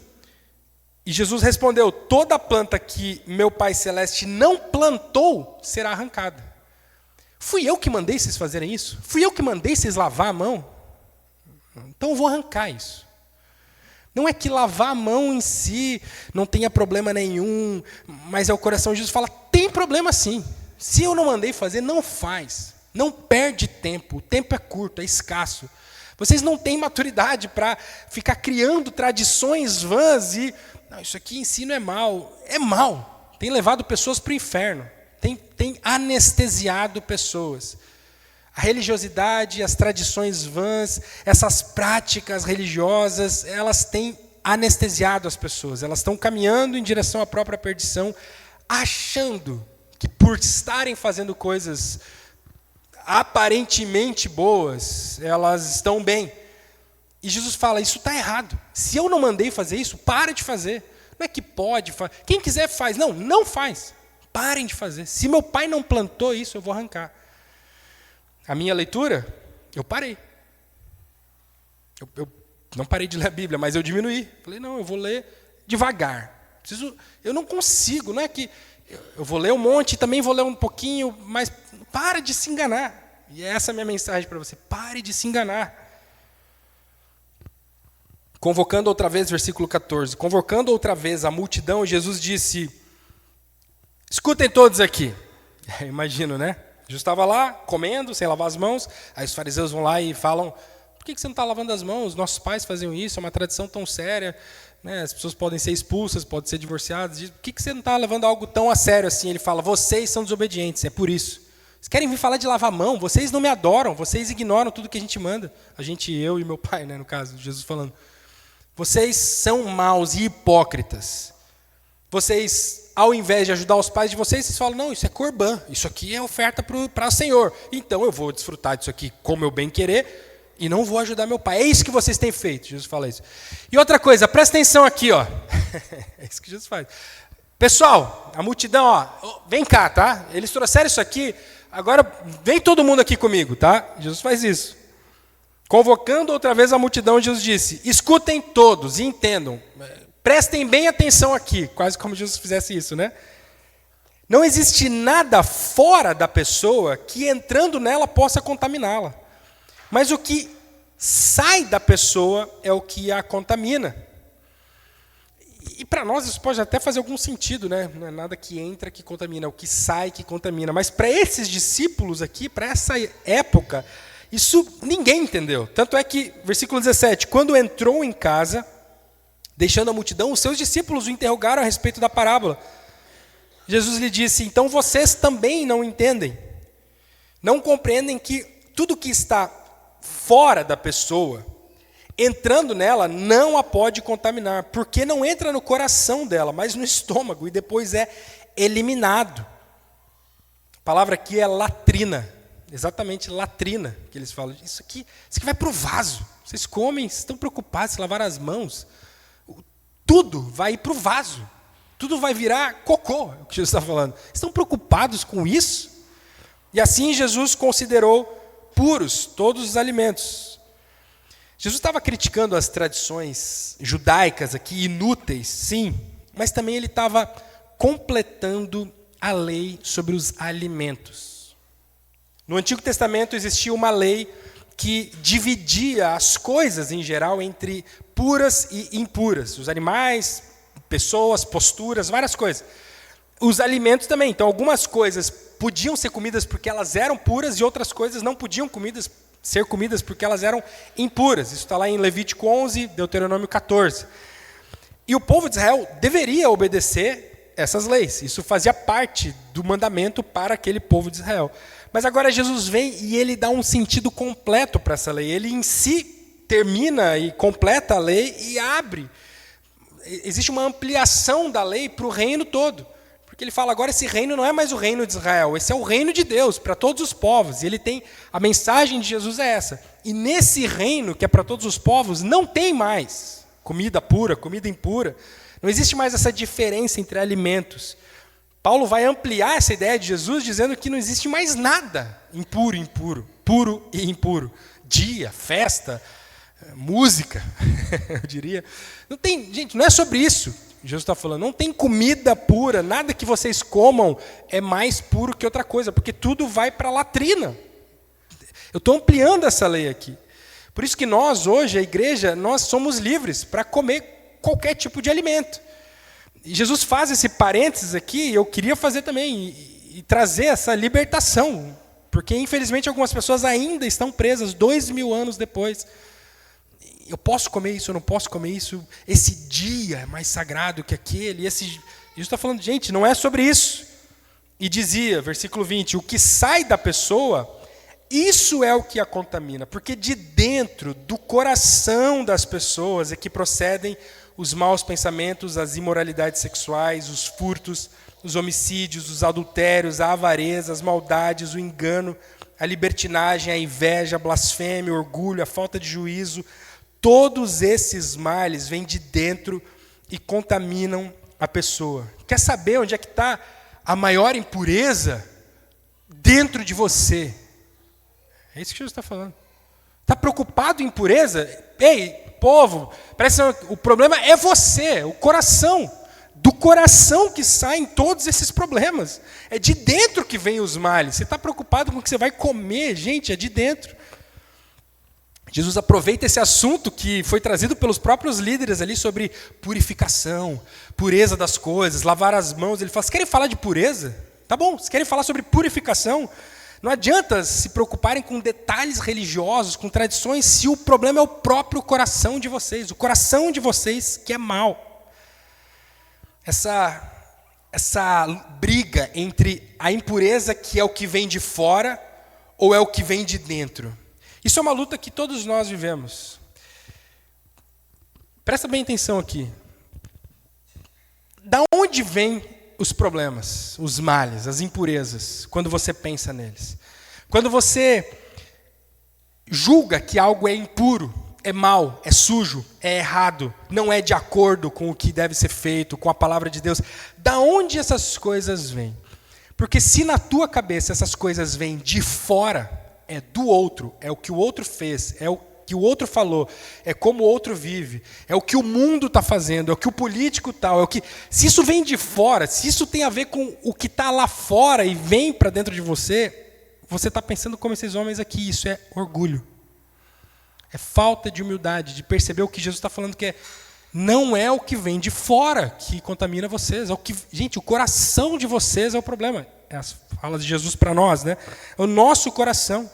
[SPEAKER 1] e Jesus respondeu, toda planta que meu Pai Celeste não plantou, será arrancada. Fui eu que mandei vocês fazerem isso? Fui eu que mandei vocês lavar a mão? Então eu vou arrancar isso. Não é que lavar a mão em si não tenha problema nenhum, mas é o coração de Jesus fala, tem problema sim. Se eu não mandei fazer, não faz. Não perde tempo, o tempo é curto, é escasso. Vocês não têm maturidade para ficar criando tradições vãs e... Não, isso aqui em si não é mal. É mal. Tem levado pessoas para o inferno. Tem anestesiado pessoas. A religiosidade, as tradições vãs, essas práticas religiosas, elas têm anestesiado as pessoas. Elas estão caminhando em direção à própria perdição, achando que por estarem fazendo coisas aparentemente boas, elas estão bem. E Jesus fala, isso está errado. Se eu não mandei fazer isso, para de fazer. Não é que pode fazer. Quem quiser faz. Não, não faz. Parem de fazer. Se meu pai não plantou isso, eu vou arrancar. A minha leitura, eu parei. Eu não parei de ler a Bíblia, mas eu diminuí. Falei, não, eu vou ler devagar. Eu não consigo, não é que eu vou ler um monte e também vou ler um pouquinho, mas para de se enganar. E essa é a minha mensagem para você. Pare de se enganar. Convocando outra vez, versículo 14. Convocando outra vez a multidão, Jesus disse, escutem todos aqui. Imagino, né? Jesus estava lá, comendo, sem lavar as mãos. Aí os fariseus vão lá e falam, por que você não está lavando as mãos? Nossos pais faziam isso, é uma tradição tão séria. Né? As pessoas podem ser expulsas, podem ser divorciadas. Por que você não está levando algo tão a sério assim? Ele fala, vocês são desobedientes, é por isso. Vocês querem vir falar de lavar a mão? Vocês não me adoram, vocês ignoram tudo que a gente manda. Eu e meu pai, né, no caso, Jesus falando. Vocês são maus e hipócritas. Vocês, ao invés de ajudar os pais de vocês, vocês falam, não, isso é corbã, isso aqui é oferta para o Senhor. Então eu vou desfrutar disso aqui com meu bem querer e não vou ajudar meu pai. É isso que vocês têm feito, Jesus fala isso. E outra coisa, presta atenção aqui, ó. É isso que Jesus faz. Pessoal, a multidão, ó, vem cá, tá? Eles trouxeram isso aqui, agora vem todo mundo aqui comigo, tá? Jesus faz isso. Convocando outra vez a multidão, Jesus disse, escutem todos e entendam, prestem bem atenção aqui, quase como Jesus fizesse isso, né? Não existe nada fora da pessoa que entrando nela possa contaminá-la. Mas o que sai da pessoa é o que a contamina. E para nós isso pode até fazer algum sentido, né? Não é nada que entra que contamina, é o que sai que contamina. Mas para esses discípulos aqui, para essa época, isso ninguém entendeu. Tanto é que, versículo 17, quando entrou em casa, deixando a multidão, os seus discípulos o interrogaram a respeito da parábola. Jesus lhe disse, então vocês também não entendem. Não compreendem que tudo que está fora da pessoa, entrando nela, não a pode contaminar, porque não entra no coração dela, mas no estômago, e depois é eliminado. A palavra aqui é latrina. Exatamente, latrina, que eles falam. Isso aqui vai para o vaso. Vocês comem, estão preocupados em lavar as mãos. Tudo vai para o vaso. Tudo vai virar cocô, é o que Jesus está falando. Estão preocupados com isso? E assim Jesus considerou puros todos os alimentos. Jesus estava criticando as tradições judaicas aqui, inúteis, sim, mas também ele estava completando a lei sobre os alimentos. No Antigo Testamento existia uma lei que dividia as coisas em geral entre puras e impuras. Os animais, pessoas, posturas, várias coisas. Os alimentos também. Então, algumas coisas podiam ser comidas porque elas eram puras e outras coisas não podiam ser comidas porque elas eram impuras. Isso está lá em Levítico 11, Deuteronômio 14. E o povo de Israel deveria obedecer essas leis. Isso fazia parte do mandamento para aquele povo de Israel. Mas agora Jesus vem e ele dá um sentido completo para essa lei. Ele em si termina e completa a lei e abre. Existe uma ampliação da lei para o reino todo. Porque ele fala, agora esse reino não é mais o reino de Israel, esse é o reino de Deus, para todos os povos. E ele tem, a mensagem de Jesus é essa. E nesse reino, que é para todos os povos, não tem mais comida pura, comida impura. Não existe mais essa diferença entre alimentos. Paulo vai ampliar essa ideia de Jesus dizendo que não existe mais nada impuro e impuro, puro e impuro. Dia, festa, música, eu diria. Não tem, gente, não é sobre isso. Jesus está falando, não tem comida pura, nada que vocês comam é mais puro que outra coisa, porque tudo vai para a latrina. Eu estou ampliando essa lei aqui. Por isso que nós, hoje, a igreja, nós somos livres para comer qualquer tipo de alimento. E Jesus faz esse parênteses aqui, e eu queria fazer também, e trazer essa libertação, porque infelizmente algumas pessoas ainda estão presas 2000 anos depois. Eu posso comer isso, eu não posso comer isso, esse dia é mais sagrado que aquele, Jesus está falando, gente, não é sobre isso. E dizia, versículo 20, o que sai da pessoa, Isso é o que a contamina, porque de dentro do coração das pessoas é que procedem os maus pensamentos, as imoralidades sexuais, os furtos, os homicídios, os adultérios, a avareza, as maldades, o engano, a libertinagem, a inveja, a blasfêmia, o orgulho, a falta de juízo. Todos esses males vêm de dentro e contaminam a pessoa. Quer saber onde é que está a maior impureza? Dentro de você. É isso que Jesus está falando. Está preocupado em impureza? Ei, povo, presta atenção, o problema é você, o coração. Do coração que saem todos esses problemas. É de dentro que vêm os males. Você está preocupado com o que você vai comer, gente, é de dentro. Jesus aproveita esse assunto que foi trazido pelos próprios líderes ali sobre purificação, pureza das coisas, lavar as mãos. Ele fala, vocês querem falar de pureza? Tá bom, vocês querem falar sobre purificação? Não adianta se preocuparem com detalhes religiosos, com tradições, se o problema é o próprio coração de vocês. O coração de vocês que é mau. Essa briga entre a impureza que é o que vem de fora ou é o que vem de dentro. Isso é uma luta que todos nós vivemos. Presta bem atenção aqui. Da onde vêm os problemas, os males, as impurezas, quando você pensa neles? Quando você julga que algo é impuro, é mau, é sujo, é errado, não é de acordo com o que deve ser feito, com a palavra de Deus, da onde essas coisas vêm? Porque se na tua cabeça essas coisas vêm de fora, é do outro, é o que o outro fez, é o que o outro falou, é como o outro vive, é o que o mundo está fazendo, é o que o político tal, é o que. Se isso vem de fora, se isso tem a ver com o que está lá fora e vem para dentro de você, você está pensando como esses homens aqui, isso é orgulho. É falta de humildade, de perceber o que Jesus está falando, que não é o que vem de fora que contamina vocês. É o que, gente, o coração de vocês é o problema. É as falas de Jesus para nós, né? É o nosso coração.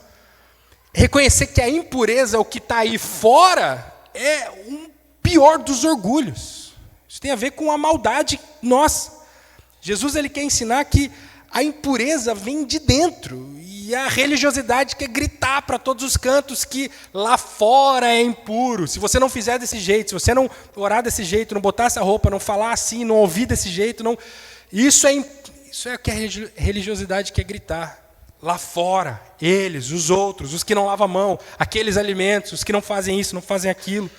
[SPEAKER 1] Reconhecer que a impureza, o que está aí fora, é um pior dos orgulhos. Isso tem a ver com a maldade nossa. Jesus ele quer ensinar que a impureza vem de dentro. E a religiosidade quer gritar para todos os cantos que lá fora é impuro. Se você não fizer desse jeito, se você não orar desse jeito, não botar essa roupa, não falar assim, não ouvir desse jeito, não... Isso é o que a religiosidade quer gritar. Lá fora, eles, os outros, os que não lavam a mão, aqueles alimentos, os que não fazem isso, não fazem aquilo.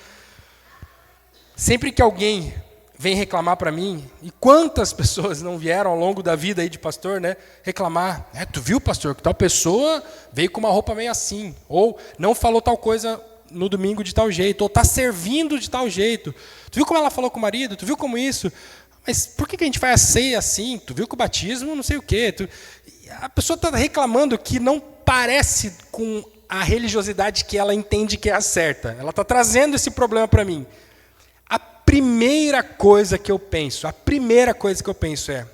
[SPEAKER 1] Sempre que alguém vem reclamar para mim, e quantas pessoas não vieram ao longo da vida aí de pastor, né, reclamar, tu viu, pastor, que tal pessoa veio com uma roupa meio assim, ou não falou tal coisa no domingo de tal jeito, ou está servindo de tal jeito. Tu viu como ela falou com o marido? Tu viu como isso? Mas por que a gente faz a ceia assim? Tu viu que o batismo não sei o quê? A pessoa está reclamando que não parece com a religiosidade que ela entende que é a certa. Ela está trazendo esse problema para mim. A primeira coisa que eu penso é,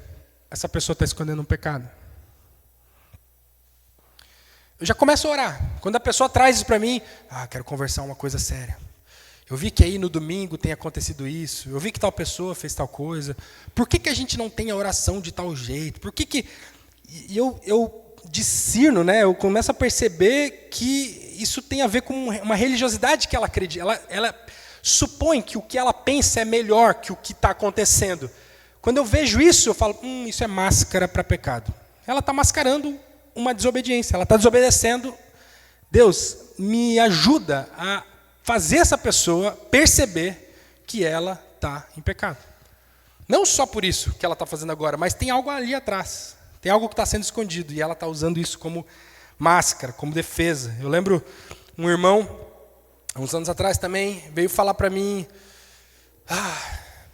[SPEAKER 1] essa pessoa está escondendo um pecado. Eu já começo a orar. Quando a pessoa traz isso para mim, quero conversar uma coisa séria. Eu vi que aí no domingo tem acontecido isso. Eu vi que tal pessoa fez tal coisa. Por que a gente não tem a oração de tal jeito? Por que... E eu discerno, né? Eu começo a perceber que isso tem a ver com uma religiosidade que ela acredita. Ela supõe que o que ela pensa é melhor que o que está acontecendo. Quando eu vejo isso, eu falo, isso é máscara para pecado. Ela está mascarando uma desobediência. Ela está desobedecendo. Deus, me ajuda a fazer essa pessoa perceber que ela está em pecado. Não só por isso que ela está fazendo agora, mas tem algo ali atrás. Tem algo que está sendo escondido e ela está usando isso como máscara, como defesa. Eu lembro um irmão, há uns anos atrás também, veio falar para mim,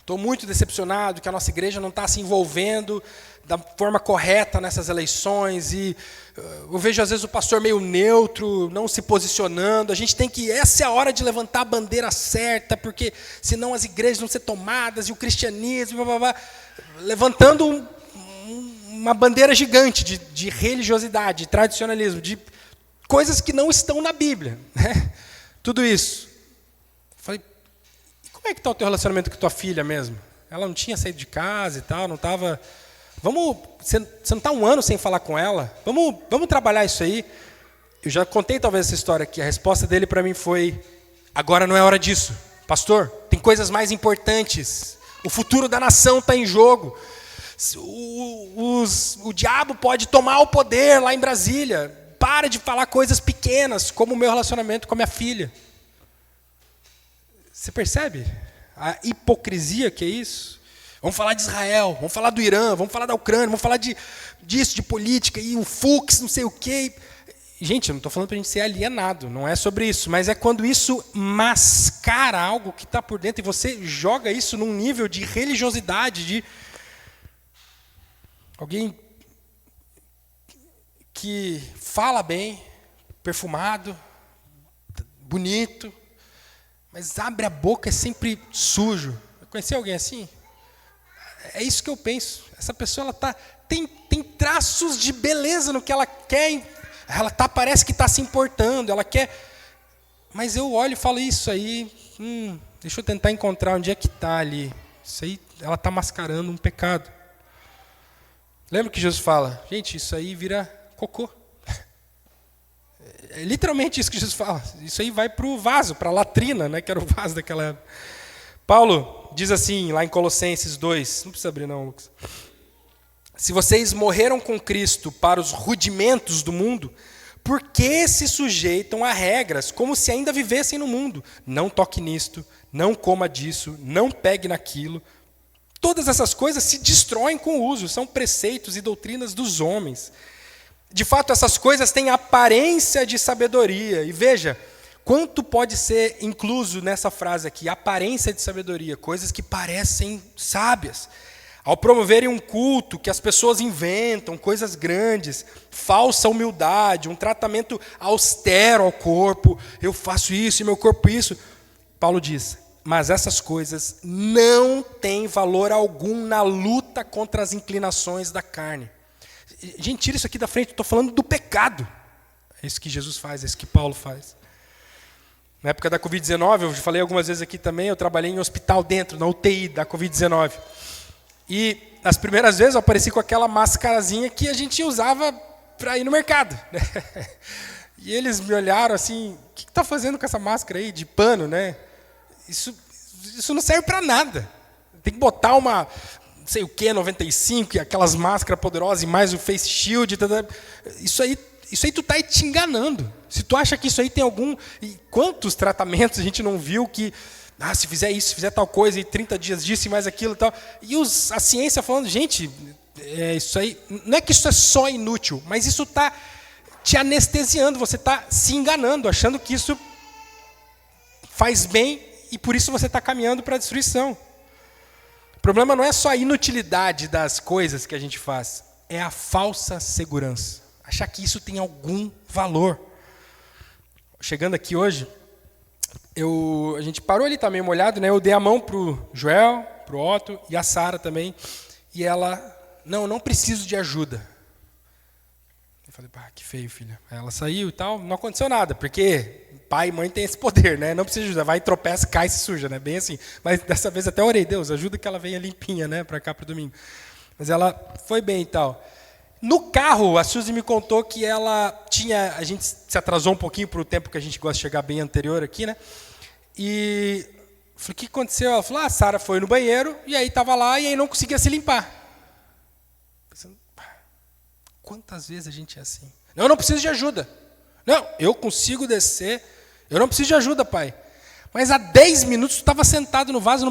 [SPEAKER 1] estou muito decepcionado que a nossa igreja não está se envolvendo da forma correta nessas eleições e eu vejo às vezes o pastor meio neutro, não se posicionando. A gente tem que, essa é a hora de levantar a bandeira certa, porque senão as igrejas vão ser tomadas e o cristianismo, levantando uma bandeira gigante de religiosidade, de tradicionalismo, de coisas que não estão na Bíblia. Né? Tudo isso. Falei, como é que está o teu relacionamento com tua filha mesmo? Ela não tinha saído de casa e tal, não estava... Você não está um ano sem falar com ela? Vamos trabalhar isso aí. Eu já contei talvez essa história aqui. A resposta dele para mim foi: agora não é hora disso. Pastor, tem coisas mais importantes. O futuro da nação está em jogo. O diabo pode tomar o poder lá em Brasília. Para de falar coisas pequenas, como o meu relacionamento com a minha filha. Você percebe a hipocrisia que é isso? Vamos falar de Israel, vamos falar do Irã, vamos falar da Ucrânia, vamos falar disso, de política, e o Fux, não sei o quê. Gente, eu não estou falando para a gente ser alienado, não é sobre isso, mas é quando isso mascara algo que está por dentro e você joga isso num nível de religiosidade, de alguém que fala bem, perfumado, bonito, mas abre a boca é sempre sujo. Conheceu alguém assim? É isso que eu penso. Essa pessoa ela tem traços de beleza no que ela quer. Ela parece que está se importando, ela quer. Mas eu olho e falo, isso aí, deixa eu tentar encontrar onde é que está ali. Isso aí, ela está mascarando um pecado. Lembra que Jesus fala, gente, isso aí vira cocô. É literalmente isso que Jesus fala. Isso aí vai para o vaso, para a latrina, né, que era o vaso daquela época. Paulo diz assim, lá em Colossenses 2, não precisa abrir não, Lucas. Se vocês morreram com Cristo para os rudimentos do mundo, por que se sujeitam a regras como se ainda vivessem no mundo? Não toque nisto, não coma disso, não pegue naquilo. Todas essas coisas se destroem com o uso, são preceitos e doutrinas dos homens. De fato, essas coisas têm aparência de sabedoria. E veja, quanto pode ser incluso nessa frase aqui, aparência de sabedoria, coisas que parecem sábias. Ao promoverem um culto que as pessoas inventam, coisas grandes, falsa humildade, um tratamento austero ao corpo, eu faço isso e meu corpo isso. Paulo diz, mas essas coisas não têm valor algum na luta contra as inclinações da carne. Gente, tira isso aqui da frente, eu estou falando do pecado. É isso que Jesus faz, é isso que Paulo faz. Na época da Covid-19, eu falei algumas vezes aqui também, eu trabalhei em hospital dentro, na UTI da Covid-19. E nas primeiras vezes eu apareci com aquela máscarazinha que a gente usava para ir no mercado. Né? E eles me olharam assim, o que está fazendo com essa máscara aí de pano? Né? Isso não serve para nada. Tem que botar uma, não sei o que, 95, e aquelas máscaras poderosas e mais o face shield. Isso aí tu está te enganando. Se tu acha que isso aí tem algum... E quantos tratamentos a gente não viu que... se fizer isso, se fizer tal coisa, e 30 dias disso e mais aquilo e tal. E a ciência falando, gente, isso aí... Não é que isso é só inútil, mas isso está te anestesiando, você está se enganando, achando que isso faz bem e por isso você está caminhando para a destruição. O problema não é só a inutilidade das coisas que a gente faz, é a falsa segurança. Achar que isso tem algum valor. Chegando aqui hoje, a gente parou ali, tá meio molhado, né? Eu dei a mão pro Joel, pro Otto e a Sara também. E ela, não preciso de ajuda. Eu falei, que feio, filha. Aí ela saiu e tal, não aconteceu nada, porque pai e mãe tem esse poder, né? Não precisa de ajuda, vai, tropeça, cai e se suja, né? Bem assim. Mas dessa vez até orei, Deus, ajuda que ela venha limpinha, né? Para cá pro domingo. Mas ela foi bem e tal. No carro, a Suzy me contou que a gente se atrasou um pouquinho para o tempo que a gente gosta de chegar bem anterior aqui, né? E eu falei, o que aconteceu? Ela falou, a Sara foi no banheiro, e aí estava lá, e aí não conseguia se limpar. Pensando, quantas vezes a gente é assim? Eu não preciso de ajuda. Não, eu consigo descer, eu não preciso de ajuda, pai. Mas há 10 minutos tu estava sentado no vaso,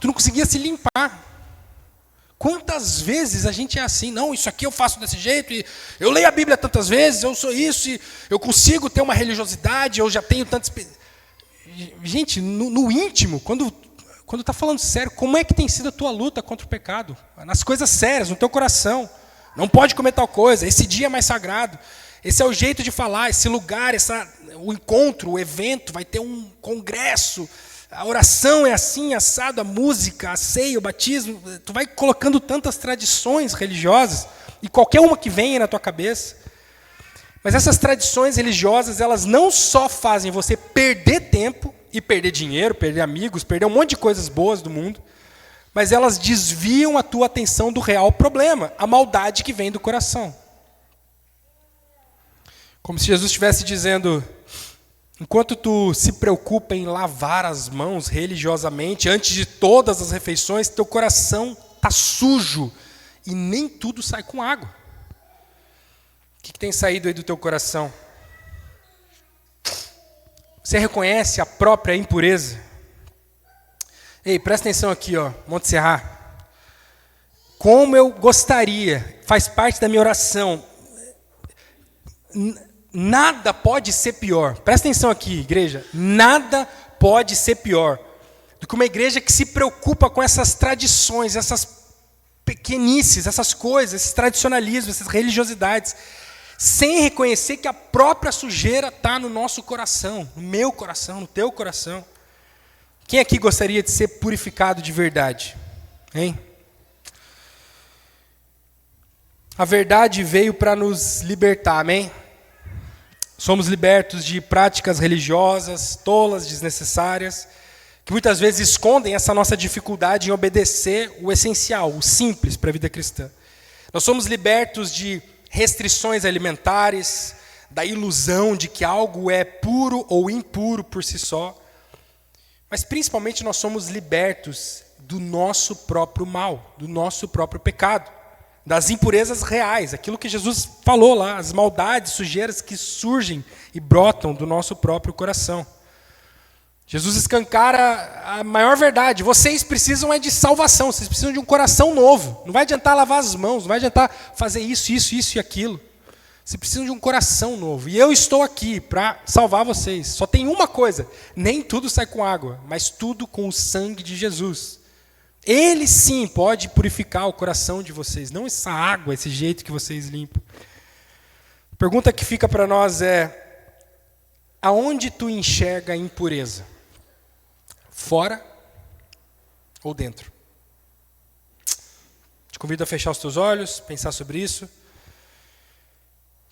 [SPEAKER 1] tu não conseguia se limpar. Quantas vezes a gente é assim? Não, isso aqui eu faço desse jeito, e eu leio a Bíblia tantas vezes, eu sou isso, e eu consigo ter uma religiosidade, eu já tenho tantas... Gente, no íntimo, quando está falando sério, como é que tem sido a tua luta contra o pecado? Nas coisas sérias, no teu coração. Não pode comer tal coisa, esse dia é mais sagrado. Esse é o jeito de falar, esse lugar, o encontro, o evento, vai ter um congresso... A oração é assim, assado, a música, a ceia, o batismo. Tu vai colocando tantas tradições religiosas, e qualquer uma que venha na tua cabeça. Mas essas tradições religiosas, elas não só fazem você perder tempo, e perder dinheiro, perder amigos, perder um monte de coisas boas do mundo, mas elas desviam a tua atenção do real problema, a maldade que vem do coração. Como se Jesus estivesse dizendo: enquanto tu se preocupa em lavar as mãos religiosamente antes de todas as refeições, teu coração está sujo e nem tudo sai com água. O que tem saído aí do teu coração? Você reconhece a própria impureza? Ei, presta atenção aqui, ó, Monte Serra. Como eu gostaria, faz parte da minha oração. Nada pode ser pior. Presta atenção aqui, igreja. Nada pode ser pior do que uma igreja que se preocupa com essas tradições, essas pequenices, essas coisas, esses tradicionalismos, essas religiosidades, sem reconhecer que a própria sujeira está no nosso coração, no meu coração, no teu coração. Quem aqui gostaria de ser purificado de verdade? Hein? A verdade veio para nos libertar, amém? Somos libertos de práticas religiosas, tolas, desnecessárias, que muitas vezes escondem essa nossa dificuldade em obedecer o essencial, o simples para a vida cristã. Nós somos libertos de restrições alimentares, da ilusão de que algo é puro ou impuro por si só. Mas principalmente nós somos libertos do nosso próprio mal, do nosso próprio pecado, das impurezas reais, aquilo que Jesus falou lá, as maldades, sujeiras que surgem e brotam do nosso próprio coração. Jesus escancara a maior verdade: vocês precisam de salvação, vocês precisam de um coração novo. Não vai adiantar lavar as mãos, não vai adiantar fazer isso e aquilo. Vocês precisam de um coração novo. E eu estou aqui para salvar vocês. Só tem uma coisa: nem tudo sai com água, mas tudo com o sangue de Jesus. Ele sim pode purificar o coração de vocês, não essa água, esse jeito que vocês limpam. A pergunta que fica para nós é: aonde tu enxerga a impureza? Fora ou dentro? Te convido a fechar os teus olhos, pensar sobre isso.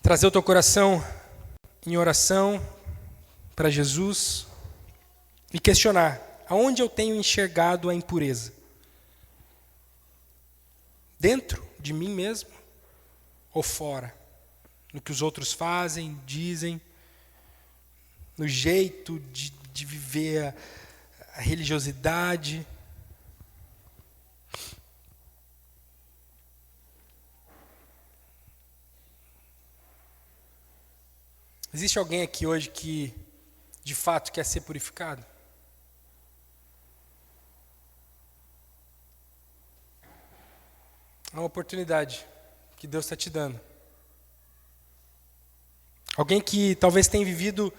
[SPEAKER 1] Trazer o teu coração em oração para Jesus e questionar: aonde eu tenho enxergado a impureza? Dentro de mim mesmo ou fora? No que os outros fazem, dizem, no jeito de viver a religiosidade? Existe alguém aqui hoje que, de fato, quer ser purificado? É uma oportunidade que Deus está te dando. Alguém que talvez tenha vivido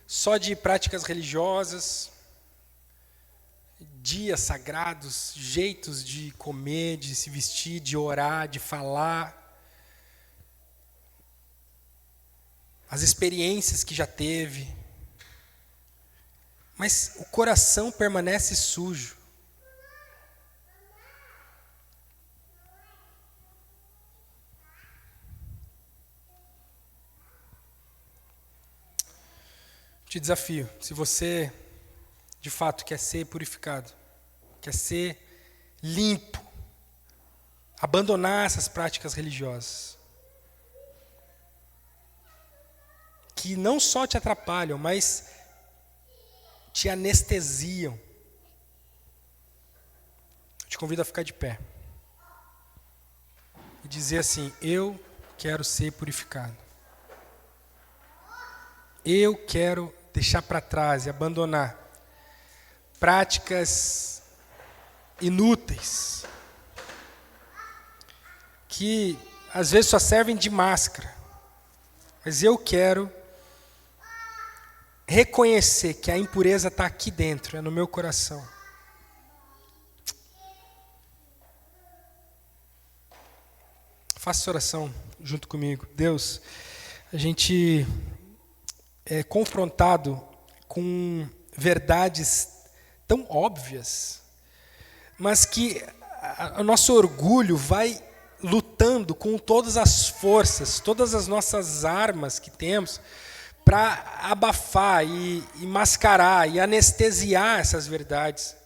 [SPEAKER 1] só de práticas religiosas, dias sagrados, jeitos de comer, de se vestir, de orar, de falar, as experiências que já teve, mas o coração permanece sujo. Te desafio: se você de fato quer ser purificado, quer ser limpo, abandonar essas práticas religiosas, que não só te atrapalham, mas te anestesiam, eu te convido a ficar de pé e dizer assim: eu quero ser purificado. Eu quero deixar para trás e abandonar práticas inúteis, que às vezes só servem de máscara, mas eu quero reconhecer que a impureza está aqui dentro, é no meu coração. Faça essa oração junto comigo. Deus, a gente é confrontado com verdades tão óbvias, mas que o nosso orgulho vai lutando com todas as forças, todas as nossas armas que temos, para abafar e mascarar e anestesiar essas verdades.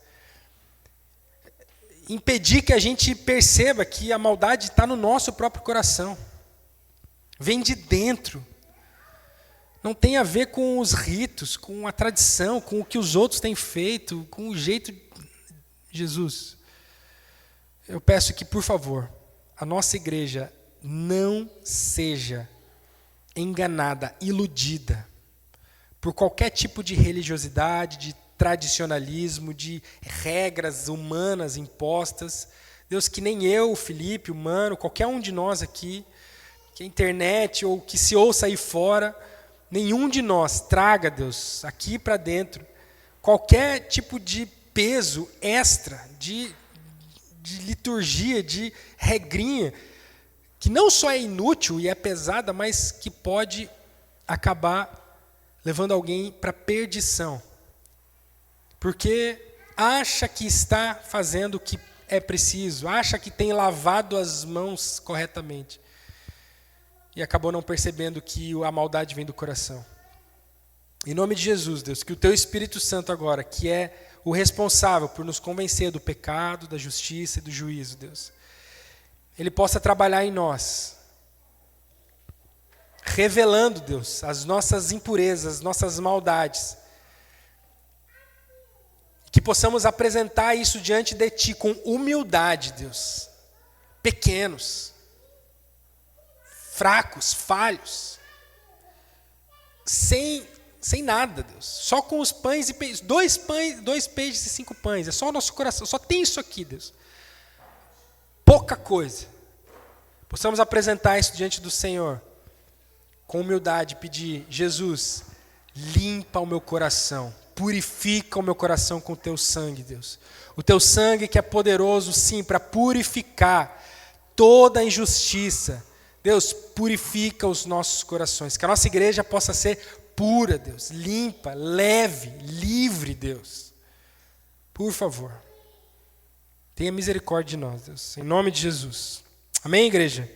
[SPEAKER 1] Impedir que a gente perceba que a maldade está no nosso próprio coração. Vem de dentro. Não tem a ver com os ritos, com a tradição, com o que os outros têm feito, com o jeito de Jesus. Eu peço que, por favor, a nossa igreja não seja enganada, iludida por qualquer tipo de religiosidade, de tradicionalismo, de regras humanas impostas. Deus, que nem eu, o Felipe, o Mano, qualquer um de nós aqui, que a internet ou que se ouça aí fora, nenhum de nós traga, Deus, aqui para dentro, qualquer tipo de peso extra, de liturgia, de regrinha, que não só é inútil e é pesada, mas que pode acabar levando alguém para perdição. Porque acha que está fazendo o que é preciso, acha que tem lavado as mãos corretamente. E acabou não percebendo que a maldade vem do coração. Em nome de Jesus, Deus, que o Teu Espírito Santo agora, que é o responsável por nos convencer do pecado, da justiça e do juízo, Deus, Ele possa trabalhar em nós, revelando, Deus, as nossas impurezas, as nossas maldades, que possamos apresentar isso diante de Ti com humildade, Deus, pequenos, fracos, falhos, sem nada, Deus, só com os pães e peixes, dois peixes e 5 pães, é só o nosso coração, só tem isso aqui, Deus, pouca coisa, possamos apresentar isso diante do Senhor, com humildade, pedir, Jesus, limpa o meu coração, purifica o meu coração com o Teu sangue, Deus, o Teu sangue que é poderoso, sim, para purificar toda a injustiça. Deus, purifica os nossos corações, que a nossa igreja possa ser pura, Deus, limpa, leve, livre, Deus. Por favor, tenha misericórdia de nós, Deus, em nome de Jesus. Amém, igreja?